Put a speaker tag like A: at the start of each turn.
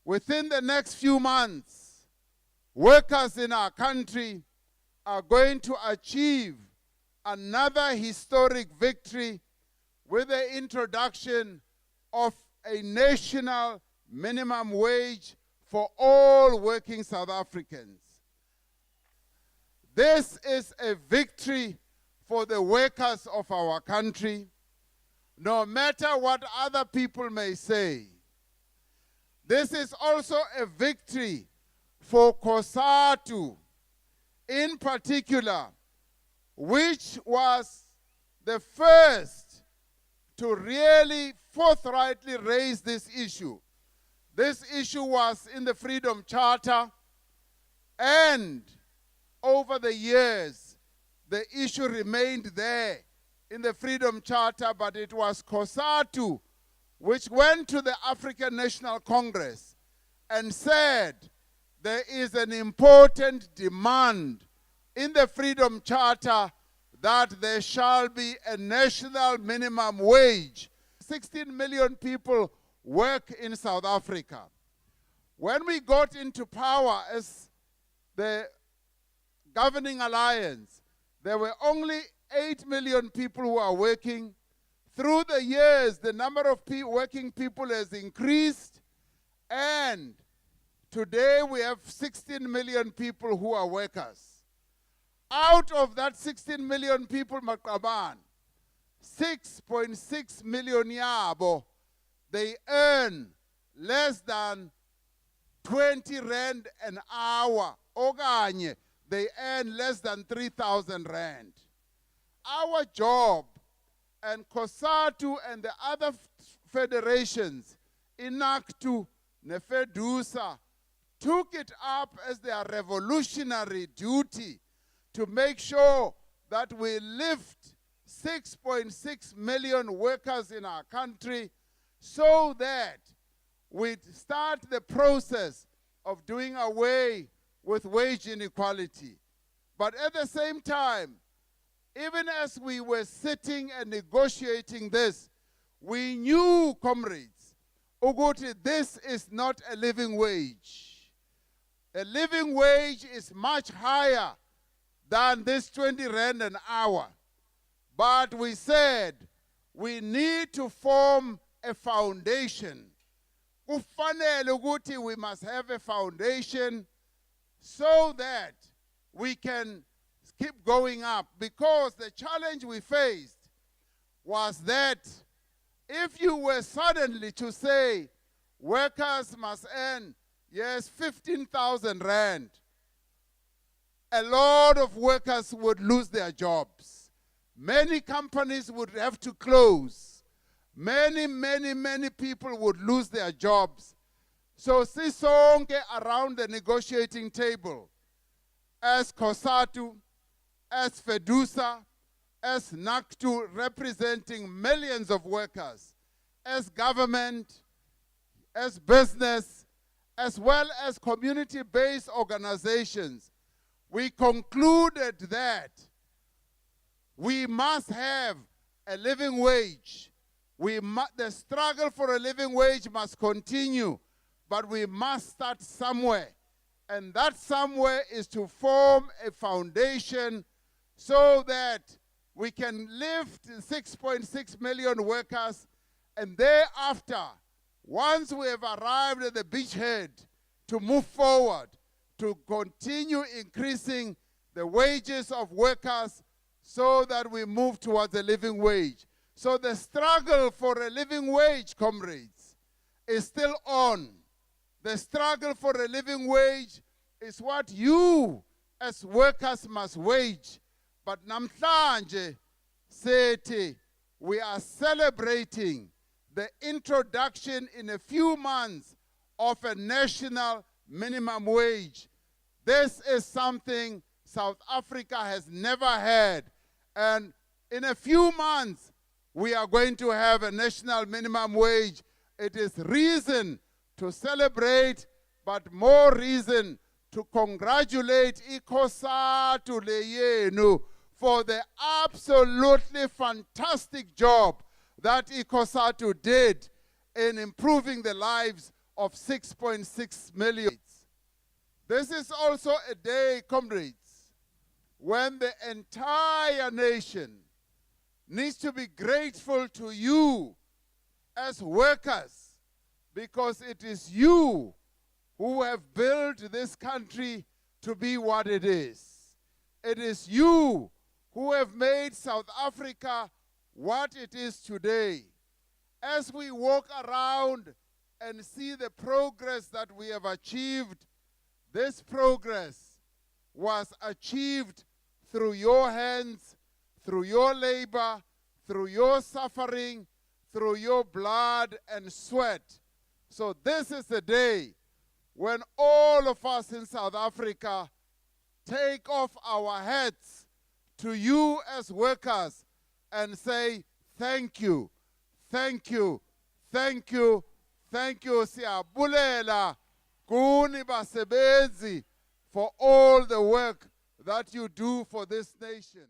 A: within the next few months, workers in our country are going to achieve another historic victory with the introduction of a national minimum wage for all working South Africans. This is a victory for the workers of our country, no matter what other people may say. This is also a victory for COSATU in particular, which was the first to really forthrightly raise this issue. This issue was in the Freedom Charter, and over the years, the issue remained there in the Freedom Charter, but it was COSATU which went to the African National Congress and said there is an important demand in the Freedom Charter that there shall be a national minimum wage. 16 million people work in South Africa. When we got into power as the governing alliance, there were only 8 million people who are working. Through the years, the number of working people has increased, and today we have 16 million people who are workers. Out of that 16 million people, Makaban, 6.6 million yabo, they earn less than 20 rand an hour. Oganye, they earn less than 3,000 rand. Our job, and COSATU and the other federations, INACTU, Nefedusa, took it up as their revolutionary duty to make sure that we lift 6.6 million workers in our country so that we start the process of doing away with wage inequality. But at the same time, even as we were sitting and negotiating this, we knew, comrades, Uguti, this is not a living wage. A living wage is much higher than this 20 rand an hour. But we said we need to form a foundation. Kufanele ukuthi we must have a foundation so that we can keep going up, because the challenge we faced was that if you were suddenly to say workers must earn, yes, 15,000 rand, a lot of workers would lose their jobs. Many companies would have to close. Many people would lose their jobs. So sisonke around the negotiating table, as COSATU, as FEDUSA, as NACTU, representing millions of workers, as government, as business, as well as community-based organizations, we concluded that we must have a living wage. The struggle for a living wage must continue, but we must start somewhere. And that somewhere is to form a foundation so that we can lift 6.6 million workers, and thereafter, once we have arrived at the beachhead, to move forward, to continue increasing the wages of workers so that we move towards a living wage. So the struggle for a living wage, comrades, is still on. The struggle for a living wage is what you as workers must wage. But namhlanje sethi we are celebrating the introduction in a few months of a national minimum wage. This is something South Africa has never had. And in a few months, we are going to have a national minimum wage. It is reason to celebrate, but more reason to congratulate COSATU leyenu for the absolutely fantastic job that COSATU did in improving the lives of 6.6 million. This is also a day, comrades, when the entire nation needs to be grateful to you as workers, because it is you who have built this country to be what it is. It is you who have made South Africa what it is today. As we walk around and see the progress that we have achieved, this progress was achieved through your hands, through your labor, through your suffering, through your blood and sweat. So this is the day when all of us in South Africa take off our hats to you as workers and say, thank you, thank you, thank you, thank you. Siyabulela kuni basebenzi for all the work that you do for this nation.